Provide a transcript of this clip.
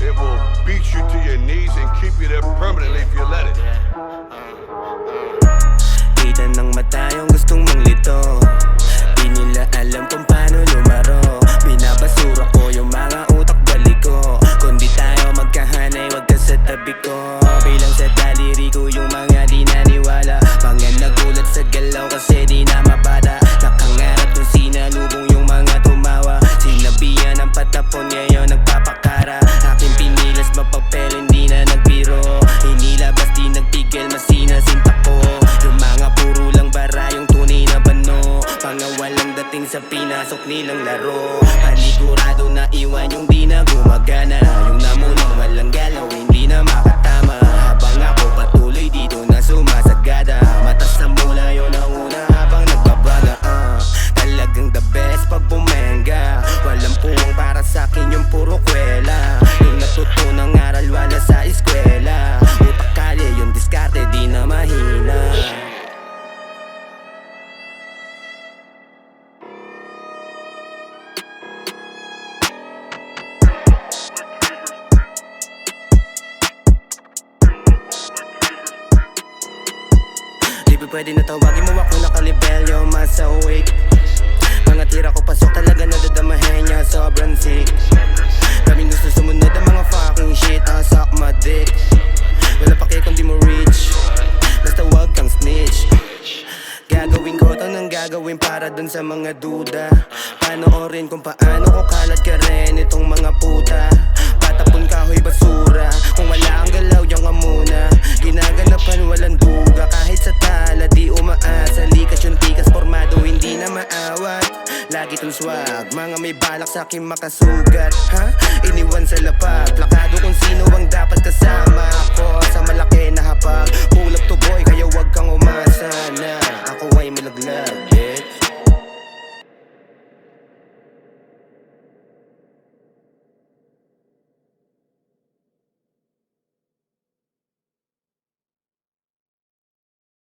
It will beat you to your knees and keep you there permanently if you let it. Kita ng mata yung gustong manglito. Di nila alam kung paano lumaro. Binabasura ko yung mga utak balik ko. Kundi tayo magkahanay, wag ka sa tabi ko. Bilang sa daliri ko yung mga di naniwala. Mga nagulat sa galaw kasi di na mabada. Nakangarap kung sinalubong yung mga tumawa. Sinabihan ng patapon ngayon nagpapakara. Aking pinilas mapapel hindi na nagbiro. Inilabas di nagpigil masinasinta ko. Yung mga puro lang bara yung tunay na bano. Mga walang dating sa pinasok nilang laro. Panigurado na iwan yung di na gumagana. Yung namunang walang galaw hindi na makatama. Habang ako patuloy dito na sumasagada. Matas na mula yun ang una habang nagbabaga. Talagang the best pag bumenga. Walang puwang para sa'kin yung puro kwela. Yung natutunang aral wala sa eskwela. Utak kalye yung diskarte di na mahina. Di pwede na tawagin mo ako nakalibelyo, mas awake. Mga tira ko pasok talaga nadadamahin niya, sobrang sick. Kaming gusto sumunod ang mga fucking shit, suck my dick. Wala pa kaya kung di mo reach, basta wag kang snitch. Gagawin ko to nang gagawin para dun sa mga duda. Panoorin kung paano ko kalat ka rin itong mga puta. Patapon kahoy basura, kung wala ang galaw yan ka muna. Ginaganapan walang duga, kahit sa tala di umaasa. Likas yung tikas formado hindi na maawat. Lagi tong swag, mga may balak sa'kin makasugat. Iniwan sa lapag, plakado ko